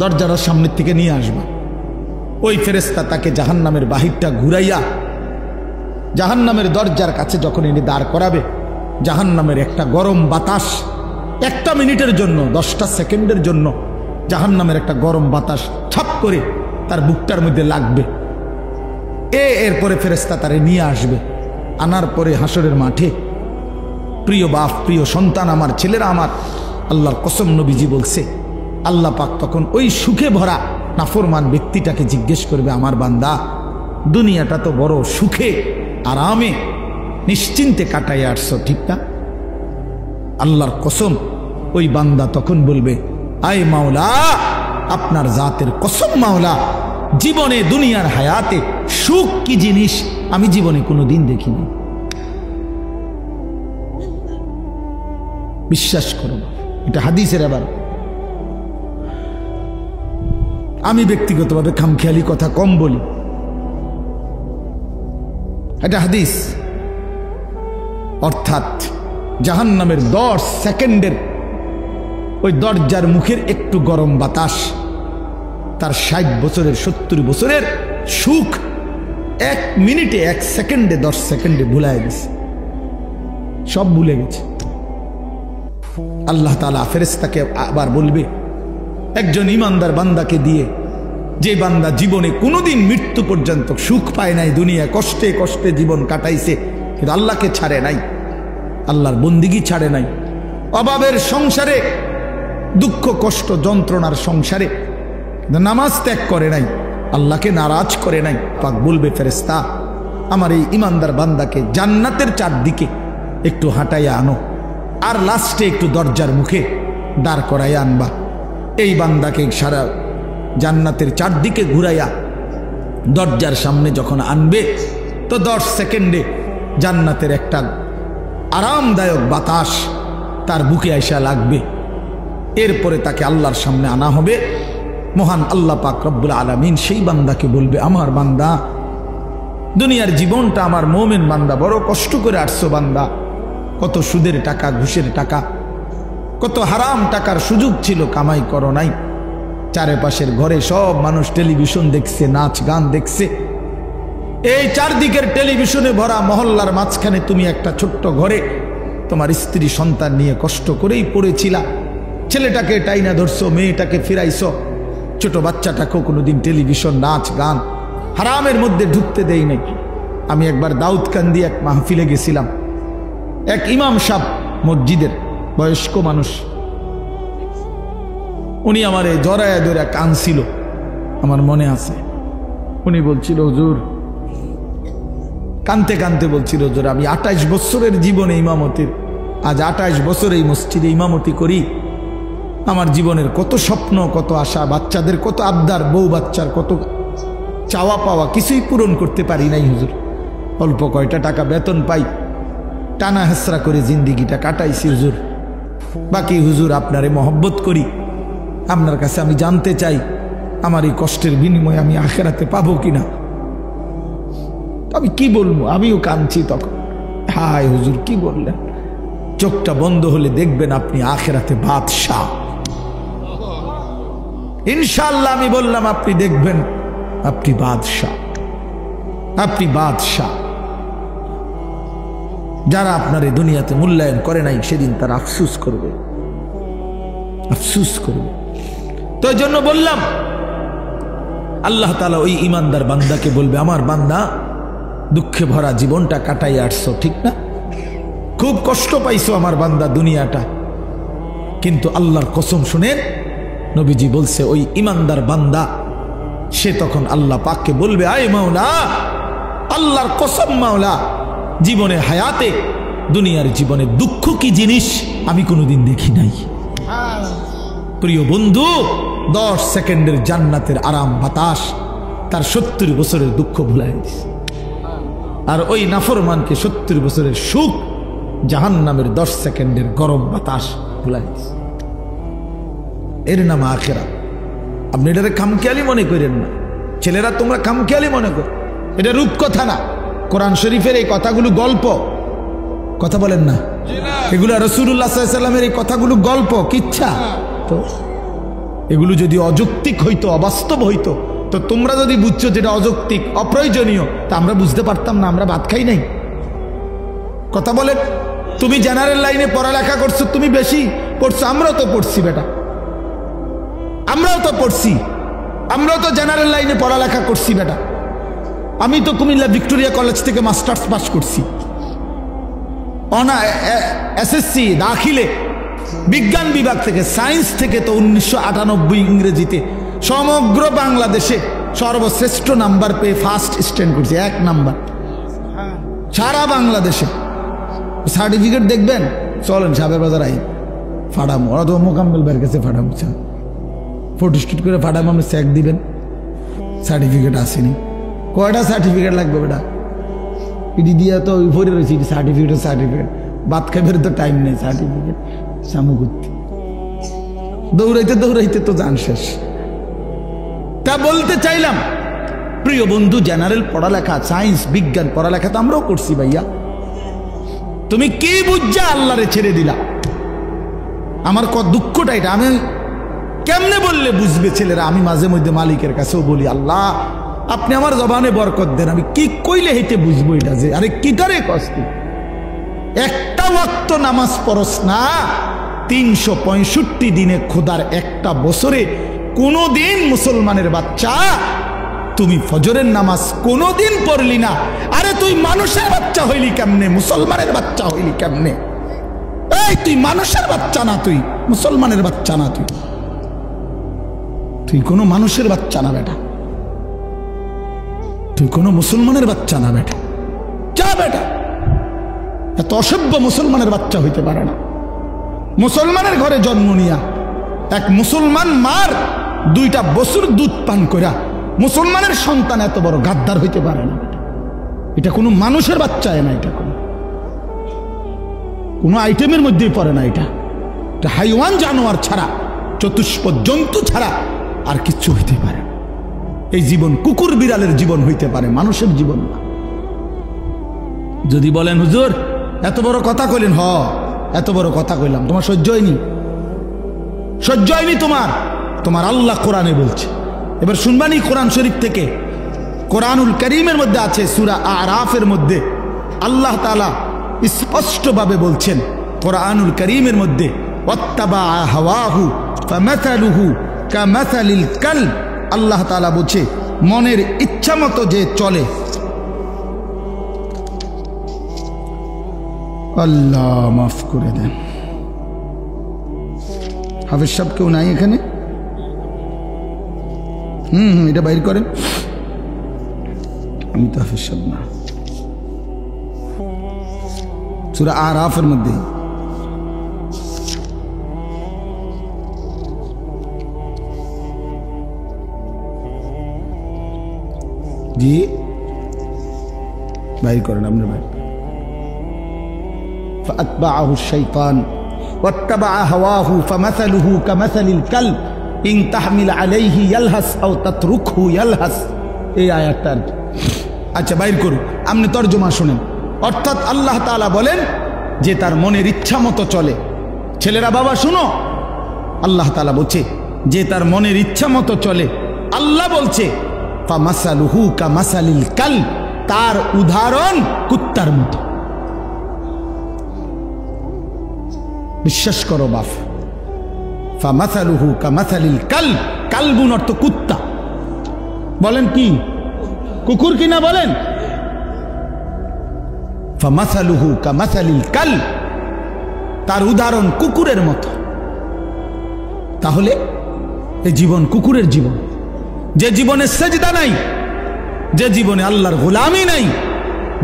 A: দরজার সামনের থেকে নিয়ে আসবা। ওই ফেরেশতা তাকে জাহান্নামের বাহিরটা ঘুরাইয়া জাহান্নামের দরজার কাছে যখন এনে দাঁড় করাবে, জাহান্নামের একটা গরম বাতাস 1 মিনিটের জন্য, 10টা সেকেন্ডের জন্য জাহান্নামের একটা গরম বাতাস ছাপ করে তার বুকটার মধ্যে লাগবে। এরপরে ফেরেশতা তারে নিয়ে আসবে, আনার পরে হাসরের মাঠে, প্রিয় বাপ, প্রিয় সন্তান আমার, ছেলেরা আমার, আল্লাহর কসম নবীজি বলছে আল্লাহ পাক তখন ওই সুখে ভরা নাফরমান ব্যক্তিটাকে জিজ্ঞেস করবে, আমার বান্দা দুনিয়াটা তো বড় সুখে আরামে নিশ্চিন্তে কাটাইয়া আসছো, ঠিক না? আল্লাহর কসম ওই বান্দা তখন বলবে, আয় মাওলা, আপনার জাতের কসম মাওলা, জীবনে দুনিয়ার হায়াতে সুখ কি জিনিস আমি জীবনে কোনোদিন দেখিনি। বিশ্বাস করো, এটা হাদিসের। আবার আমি ব্যক্তিগতভাবে খামখেয়ালি কথা কম বলি, এটা হাদিস। অর্থাৎ জাহান্নামের 10 সেকেন্ডের ওই দরজার মুখের একটু গরম বাতাস তার 60 বছরের 70 বছরের সুখ 1 মিনিটে 1 সেকেন্ডে 10 সেকেন্ডে ভুলায় গেছে, সব ভুলে গেছে। আল্লাহ তাআলা ফেরেশতাকে আবার বলবে একজন ইমানদার বান্দাকে দিয়ে, যে বান্দা জীবনে কোনোদিন মৃত্যু পর্যন্ত সুখ পায় নাই, দুনিয়া কষ্টে কষ্টে জীবন কাটাইছে কিন্তু আল্লাহকে ছাড়ে নাই, আল্লাহর বন্দিগি ছাড়ে নাই, অভাবের সংসারে, দুঃখ কষ্ট যন্ত্রণার সংসারে নামাজ ত্যাগ করে নাই, আল্লাহকে নারাজ করে নাই, পাক বলবে ফেরেশতা আমার এই ইমানদার বান্দাকে জান্নাতের চারদিকে একটু হাঁটাইয়া আনো, আর লাস্টে একটু দরজার মুখে দাঁড় করাইয়া আনবা। এই বান্দাকে সারা জান্নাতের চারদিকে ঘুরাইয়া দরজার সামনে যখন আনবে তো 10 সেকেন্ডে জান্নাতের একটা আরামদায়ক বাতাস তার বুকে আইসা লাগবে। এরপরে তাকে আল্লাহর সামনে আনা হবে। মহান আল্লাহ পাক রব্বুল আলামিন সেই বান্দাকে বলবে, আমার বান্দা দুনিয়ার জীবনটা আমার মুমিন বান্দা বড় কষ্ট করে আসছো বান্দা, কত সুদের টাকা ঘুষের টাকা, কত হারাম টাকার সুযোগ ছিল, কামাই করো নাই, চারপাশের ঘরে সব মানুষ টেলিভিশন দেখছে, নাচ গান দেখছে, এই চারদিকের টেলিভিশনে ভরা মহল্লার মাঝখানে তুমি একটা ছোট্ট ঘরে তোমার স্ত্রী সন্তান নিয়ে কষ্ট করেই পড়েছিলা, ছেলেটাকে টাইনা ধরছো, মেয়েটাকে ফিরাইছো, ছোট বাচ্চাটাকেও কোনোদিন টেলিভিশন নাচ গান হারামের মধ্যে ঢুকতে দেই নাকি। আমি একবার দাউদকান্দি এক মাহফিলে গেছিলাম, এক ইমাম সাহেব মসজিদের বয়স্ক মানুষ, উনি আমারে জড়ায়া ধরে কাঁদছিল, আমার মনে আছে। উনি বলছিল হুজুর, কানতে কানতে বলছিল হুজুর আমি 28 বছরের জীবনে ইমামতির, আজ 28 বছর এই মসজিদে ইমামতি করি, আমার জীবনের কত স্বপ্ন, কত আশা, বাচ্চাদের কত আবদার, বউ বাচ্চার কত চাওয়া পাওয়া, কিছুই পূরণ করতে পারি নাই হুজুর। অল্প কয়টা টাকা বেতন পাই, টানা হেসরা করে জিন্দিগিটা কাটাইছি হুজুর। বাকি হুজুর আপনারে মহব্বত করি, আপনার কাছে আমি জানতে চাই আমার এই কষ্টের বিনিময়ে আমি আখিরাতে পাবো কিনা। আমি কি বলবো, আমিও কাঁদছি তখন। হায় হুজুর কি বললেন, চোখটা বন্ধ হলে দেখবেন আপনি আখিরাতে বাদশাহ। ইনশাআল্লাহ আমি বললাম আপনি দেখবেন আপনি বাদশাহ, আপনি বাদশাহ। যারা আপনার এই দুনিয়াতে মূল্যায়ন করে নাই সেদিন তারা আফসুস করবে, আফসুস করবে। তো এই জন্য বললাম আল্লাহ তাআলা ওই ইমানদার বান্দাকে বলবে, আমার বান্দা দুঃখে ভরা জীবনটা কাটাই আসছো, ঠিক না? খুব কষ্ট পাইছো আমার বান্দা দুনিয়াটা, কিন্তু আল্লাহর কসম শুনেন, নবীজি বলছে ওই ইমানদার বান্দা সে তখন আল্লাহ পাককে বলবে, আয় মাওলা, আল্লাহর কসম মাওলা, জীবনে হায়াতে দুনিয়ার জীবনে দুঃখ কি জিনিস আমি কোনোদিন দেখি নাই। প্রিয় বন্ধু, 10 সেকেন্ডের জান্নাতের আরাম বাতাস তার 70 বছরের দুঃখ ভুলাই দিছে। আর ওই নাফরমানকে 70 বছরের সুখ জাহান্নামের 10 সেকেন্ডের গরম বাতাস ভুলাই দিছে। এর নাম আখিরাত। আপনি এটারে খামখেয়ালি মনে করেন না, ছেলেরা তোমরা খামখেয়ালি মনে করো, এটা রূপকথা না। কোরআন শরীফের এই কথাগুলো গল্প, কথা বলেন না, এগুলো রাসূলুল্লাহ সাল্লাল্লাহু আলাইহি ওয়াসাল্লামের এই কথাগুলো গল্প, কিচ্ছা। তো এগুলো যদি অযৌক্তিক হইতো, অবাস্তব হইতো, তো তোমরা যদি বুঝছো যেটা অযৌক্তিক, অপ্রয়োজনীয়, তা আমরা বুঝতে পারতাম না, আমরা ভাত খাই নাই। কথা বলেন, তুমি জেনারেল লাইনে পড়ালেখা করছো, তুমি বেশি পড়ছো, আমরাও তো পড়ছি বেটা, আমরাও তো পড়ছি, আমরাও তো জেনারেল লাইনে পড়ালেখা করছি বেটা। আমি তো কুমিল্লা ভিক্টোরিয়া কলেজ থেকে মাস্টার্স পাস করছি, এসএসসি দাখিলে বিজ্ঞান বিভাগ থেকে, সায়েন্স থেকে তো 1998 ইংরেজিতে সমগ্র বাংলাদেশে সর্বশ্রেষ্ঠ নাম্বার পেয়ে ফার্স্ট স্ট্যান্ড করছি, 1 নাম্বার সারা বাংলাদেশে। সার্টিফিকেট দেখবেন, চলেন সাবের বাজার আই ফাড়াম, ওরা তো মোকাম্মেল বের কাছে ফাড়াম, ফটোস্টেট করে ফাড়াম, আপনি চেক দিবেন, সার্টিফিকেট আসেনি। কয়টা সার্টিফিকেট লাগবে বেটা, ইডি দিয়া তো ভরে রয়েছে সার্টিফিকেট, সার্টিফিকেট ভাত খাইবার তো টাইম নেই, সার্টিফিকেট সামু করতে দৌড়াইতে দৌড়াইতে তো জান শেষ। তা বলতে চাইলাম প্রিয় বন্ধু, জেনারেল পড়ালেখা, সায়েন্স বিজ্ঞান পড়ালেখা তো আমরাও করছি ভাইয়া। তুমি কি বুঝা আল্লাহরে ছেড়ে দিলা? আমার দুঃখটা এটা, আমি কেমনে বললে বুঝবে ছেলেরা? আমি মাঝে মধ্যে মালিকের কাছেও বলি, আল্লাহ আপনি আমার জবানে বরকত দেন, আমি কি কইলে হেঁটে বুঝবো এটা, যে আরে কি তারে কষ্ট, একটা ওয়াক্ত নামাজ পড়স না, 365 দিনে খোদার একটা বছরে কোনোদিন মুসলমানের বাচ্চা তুমি ফজরের নামাজ কোনোদিন পড়লি না। আরে তুই মানুষের বাচ্চা হইলি কেমনে, মুসলমানের বাচ্চা হইলি কেমনে? এই তুই মানুষের বাচ্চা না, তুই মুসলমানের বাচ্চা না, তুই কোনো মানুষের বাচ্চা না বেটা, তুই কোনো মুসলমানের বাচ্চা না বেটা। যা বেটা, এত অসভ্য মুসলমানের বাচ্চা হইতে পারে না। মুসলমানের ঘরে জন্ম নিয়া এক মুসলমান মার 2টা বছর দুধ পান করা মুসলমানের সন্তান এত বড় গাদ্দার হইতে পারে না। এটা কোনো মানুষের বাচ্চা না, এটা কোনো আইটেমের মধ্যেই পড়ে না। এটা হাইওয়ান জানোয়ার ছাড়া, চতুষ্প জন্তু ছাড়া আর কিচ্ছু হইতে পারে না। এই জীবন কুকুর বিড়ালের জীবন হইতে পারে, মানুষের জীবন না। যদি বলেন হুজুর এত বড় কথা কইলেন, এত বড় কথা কইলাম, তোমার সহ্য হয়নি? সহ্য হয়নি তোমার আল্লাহ কোরআনে বলছে। এবার শুনবানি কোরআন শরীফ থেকে, কোরআনুল কারীমের মধ্যে আছে সূরা আরাফের মধ্যে আল্লাহ তাআলা স্পষ্টভাবে বলছেন, কোরআনুল কারীমের মধ্যে ওয়াত্তাবা হাওয়াহু ফামাসালুহু কামাসালিল কালব। আল্লাহ তাআলা বলছে মনের ইচ্ছা মতো যে চলে। আল্লাহ মাফ করে দেন। হাফেজ সাহেব কেউ নাই এখানে? এটা বাইর করেন। আমি তো হাফেজ সাহেব না। সূরা আরাফের মধ্যে জি বাইর করেন, আমরা বাইর। فأتبعه الشيطان واتبع هواه فمثله كمثل الكلب إن تحمل عليه يلهث أو تتركه يلهث। এই আয়াতটা আচ্ছা বাইর করুন, আপনি তরজমা শুনেন। অর্থাৎ আল্লাহ তাআলা বলেন যে তার মনের ইচ্ছা মতো চলে। ছেলেরা বাবা শুনো, আল্লাহ তাআলা বলছে যে তার মনের ইচ্ছা মতো চলে। আল্লাহ বলছে ফামাসালুহু কামাসালিল কালব, তার উদাহরণ কুত্তার মতো। বিশ্বাস করো বাপ, ফামাসালুহু কামাসালিল কালব, কালবুন অর্থ কুত্তা। বলেন কি কুকুর কিনা বলেন? ফামাসালুহু কামাসালিল কালব, তার উদাহরণ কুকুরের মতো। তাহলে এই জীবন কুকুরের জীবন, যে জীবনে সেজদা নাই, যে জীবনে আল্লাহর গোলামি নাই,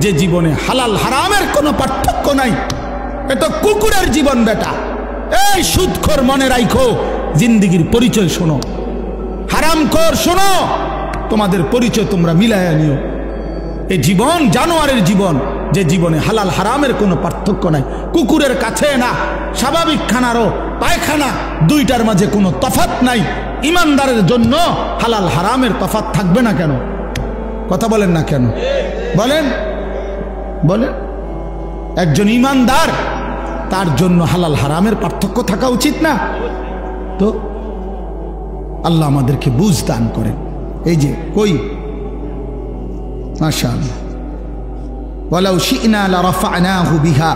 A: যে জীবনে হালাল হারামের কোনো পার্থক্য নাই, এটা কুকুরের জীবন বেটা। এই সুদখোর মনে রাখো, জিন্দেগির পরিচয় শোনো, হারামখোর শোনো, তোমাদের পরিচয় তোমরা মিলাইয়া নিও। এই জীবন জানোয়ারের জীবন, যে জীবনে হালাল হারামের কোনো পার্থক্য নাই। কুকুরের কাছে না, স্বাভাবিক খানারও পায়খানা, 2টার মাঝে কোনো তফাৎ নাই। ইমানদারের জন্য হালাল হারামের তফাৎ থাকবে না কেন? কথা বলেন না কেন? বলেন বলেন। একজন ইমানদার, তার জন্য হালাল হারামের পার্থক্য থাকা উচিত না? তো আল্লাহ আমাদেরকে বুঝ দান করেন। এই যে কই মাশাআল্লাহ, ওয়ালাউ শি'না লারাফা'নাহু বিহা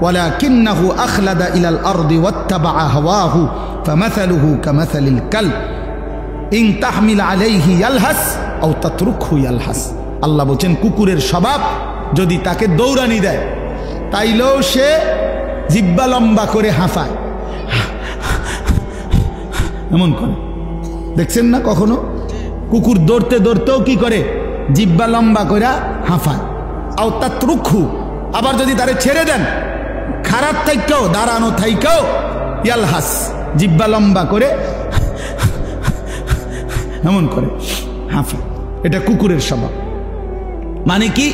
A: ওয়ালাকিন্নাহু আখলাদা ইলাল আরদি ওয়াত্তাবা'a হাওয়াহু ফামাসালুহু কামাসালিল কালব ইন তাহমিল আলাইহি ইয়ালহাস আও তাতরুকহু ইয়ালহাস। আল্লাহ বলেন কুকুরের স্বভাব, যদি তাকে দৌড়ানি দেয় তাইলেও সে জিহ্বা লম্বা করে হাঁফায়, এমন করে। দেখছেন না কখনো কুকুর দৌড়তে দৌড়তেও কি করে? জিহ্বা লম্বা করে হাঁফায়। আও তাতরুকহু, আবার যদি তারে ছেড়ে দেন, খারাপ থাইকেও দাঁড়ানো থাইকেও ইয়ালহাস, জিহ্বা লম্বা করে এমন করে হাঁফায়। এটা কুকুরের স্বভাব। মানে কি?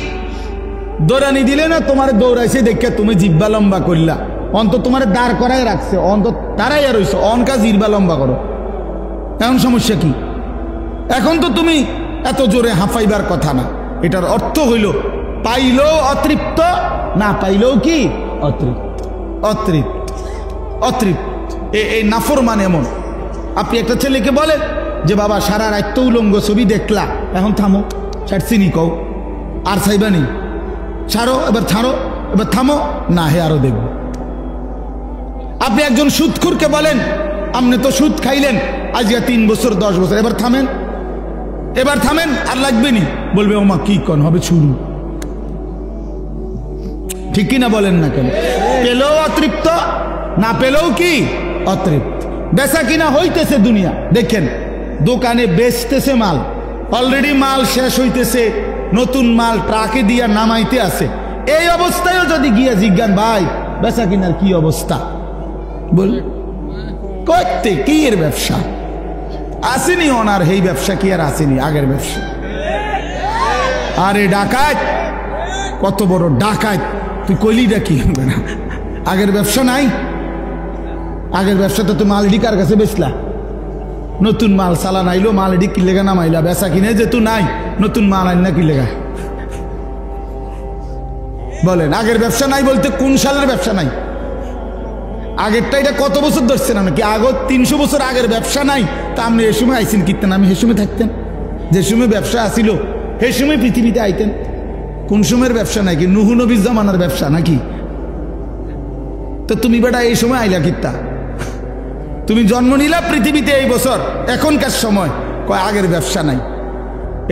A: দৌড়ানি দিলে না, তোমার দৌড়াইছে দেখে তুমি জিহ্বা লম্বা করলা, অন্ত তোমার দাঁড় করাই রাখছে, অন্ত দাঁড়াইয়া রইছো, অনকা জিহ্বা লম্বা করো। এমন সমস্যা কি? এখন তো তুমি এত জোরে হাঁফাইবার কথা না। এটার অর্থ হইল পাইলেও অতৃপ্ত, না পাইলেও কি অতৃপ্ত। অতৃপ্ত অতৃপ্ত এই নাফরমান এমন। আপনি একটা ছেলেকে বলেন যে বাবা সারা রাত তো উলঙ্গ ছবি দেখলা, এখন থামো, চিনি কও, আর চাইবানি, ছাড়ো, এবার ছাড়ো, এবার থামো, না হে আরো দেখবো। আপনি একজন সুদখোরকে বলেন আপনি তো সুদ খাইলেন আজকে 3 বছর 10 বছর, এবার থামেন, এবার থামেন, আর লাগবে নি, বলবে ওমা কি কোন হবে শুরু। ঠিক কিনা বলেন না কেন? পেলেও অতৃপ্ত, না পেলেও কি অতৃপ্ত। বেচা কিনা হইতেছে দুনিয়া, দেখেন দোকানে বেচতেছে মাল, অলরেডি মাল শেষ হইতেছে, নতুন মাল ট্রাকে দিয়া নামাইতে আছে। এই অবস্থায়ও যদি গিয়া জিজ্ঞান ভাই বেচা কিনার কি অবস্থা, বল করতে কি এর ব্যবসা আসেনি, ওনার এই ব্যবসা কি আর আসেনি আগের ব্যবসা। আরে ডাকাত, কত বড় ডাকাত তুই, কইলিটা কি হবে না, আগের ব্যবসা নাই? আগের ব্যবসাটা তো মাল ডিকার কাছে বেচলা, নতুন মাল চালান আইলো, মাল এডি কি লেগা নামাইলা, বেচা কিনে যেহেতু নাই নতুন মাল আইন না কি লেগা বলেন? আগের ব্যবসা নাই বলতে কোন সালের ব্যবসা নাই? আগেরটা এটা কত বছর ধরছেন নাকি? আগে 300 বছর আগের ব্যবসা নাই, তা আপনি এ সময় আইসেন কীর্তেন, আমি সে সময় থাকতেন, যে সময় ব্যবসা আসিল সে সময় পৃথিবীতে আইতেন। কোন সময়ের ব্যবসা নাই? কি নুহু নবীর জামানার ব্যবসা নাকি? তো তুমি বেটা এই সময় আইলা কীর্তা, তুমি জন্ম নিলা পৃথিবীতে এই বছর, এখনকার সময় কয় আগের ব্যবসা নাই।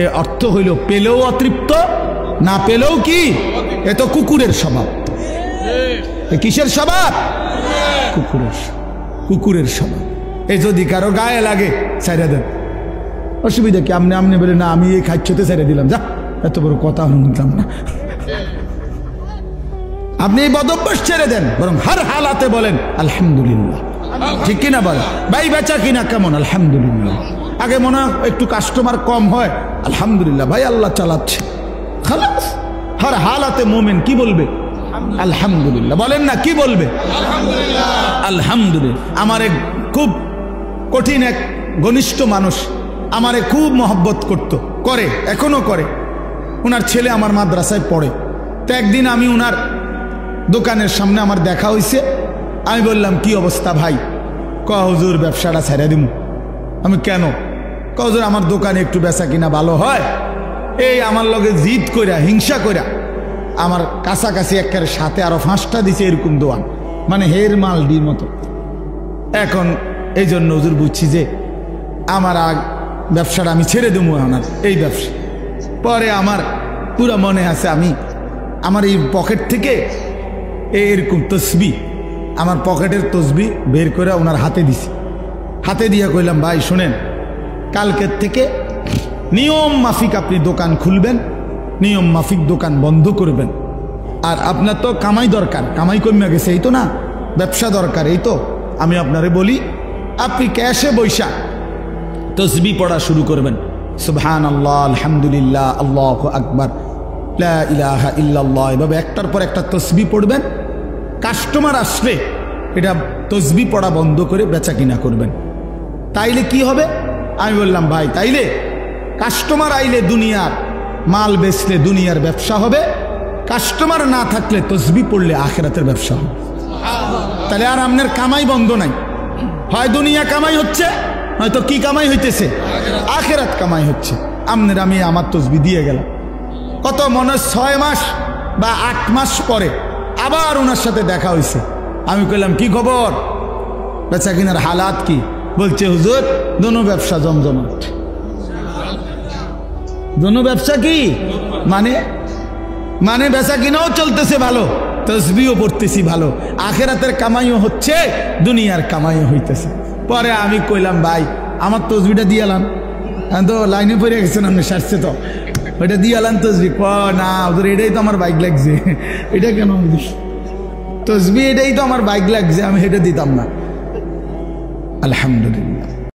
A: এ অর্থ হইল পেলেও অতৃপ্ত, না পেলেও কি, এ তো কুকুরের স্বভাব। কিসের স্বভাব? কুকুরের স্বভাব। এ যদি কারো গায়ে লাগে ছাইড়া দেন, অসুবিধা কি? আপনি আপনি বলে না আমি এই খাচ্ছতে ছাইড়া দিলাম, যা এত বড় কথা শুনতাম না। আপনি এই বদভ্যাস ছেড়ে দেন, বরং হর হালাতে বলেন আলহামদুলিল্লাহ। ঠিক কিনা বলেন? ভাই বেচা কিনা কেমন? আলহামদুলিল্লাহ। আগে মনে হয় একটু কাস্টমার কম হয়, আলহামদুলিল্লাহ ভাই আল্লাহ চালাচ্ছে, খালাস। হর হালাতে মোমেন কি বলবে? আলহামদুলিল্লাহ। বলেন না কি বলবে? আলহামদুলিল্লাহ। আমার এক খুব কঠিন এক ঘনিষ্ঠ মানুষ আমারে খুব মহব্বত করতো, করে, এখনো করে। ওনার ছেলে আমার মাদ্রাসায় পড়ে। তো একদিন আমি ওনার দোকানের সামনে আমার দেখা হয়েছে, আমি বললাম কি অবস্থা ভাই? হুজুর ব্যবসাটা ছেড়ে দিব। আমি কেন? হুজুর আমার দোকানে একটু বেচা কিনা ভালো হয়, এই আমার লগে জিদ কইরা হিংসা কইরা আমার কাছাকাছি একের সাথে আরো 5টা দিছে এরকম দোয়ান, মানে হের মাল ডির মতো। এখন এই জন্য হুজুর বুঝছি যে আমার ব্যবসাটা আমি ছেড়ে দেবো ওনার এই ব্যবসা। পরে আমার পুরো মনে আছে আমি আমার এই পকেট থেকে এরকম তসবি, আমার পকেটের তসবি বের করে ওনার হাতে দিছি। হাতে দিয়ে কইলাম ভাই শুনেন, কালকের থেকে নিয়ম মাফিক আপনি দোকান খুলবেন, নিয়ম মাফিক দোকান বন্ধ করবেন। আর আপনার তো কামাই দরকার, কামাই কমে গেছে এই তো না, ব্যবসা দরকার এই তো। আমি আপনারে বলি আপনি ক্যাশে বৈশা তসবি পড়া শুরু করবেন, সুবহানাল্লাহ, আলহামদুলিল্লাহ, আল্লাহু আকবার, লা ইলাহা ইল্লাল্লাহ, এভাবে একটার পর একটা তসবি পড়বেন। কাস্টমার আসলে এটা তসবি পড়া বন্ধ করে বেচা কিনা করবেন। তাইলে কি হবে? আমি বললাম ভাই তাইলে কাস্টমার আইলে দুনিয়ার মাল বেচলে দুনিয়ার ব্যবসা হবে, কাস্টমার না থাকলে তসবি পড়লে আখিরাতের ব্যবসা হবে। তাহলে আর আপনার কামাই বন্ধ নাই, হয় দুনিয়া কামাই হচ্ছে, হয়তো কি কামাই হইতেছে? আখিরাত কামাই হচ্ছে। আপনার আমি আমার তসবি দিয়ে গেলাম, কত মনে 6 মাস বা 8 মাস পরে আবার ওনার সাথে দেখা হয়েছে। আমি কইলাম কি খবর, বেচা কিনার হালাত কি? বলছে হুজুর দোনো ব্যবসা জমজমাট। দোনো ব্যবসা কি মানে? মানে বেচা কিনাও চলতেছে ভালো, তসবিও পড়তেছি ভালো, আখিরাতের কামাইও হচ্ছে, দুনিয়ার কামাইও হইতেছে। পরে আমি কইলাম ভাই আমার তসবিটা দিয়ে এলাম, তো লাইনে পড়ে গেছেন আপনি, সারছে তো ওইটা দিয়ে এলাম তসবি। না হুজুর এটাই তো আমার বাইক লাগছে। এটা কেন তসবি? এটাই তো আমার বাইক লাগছে, আমি এটা দিতাম না। আলহামদুলিল্লাহ।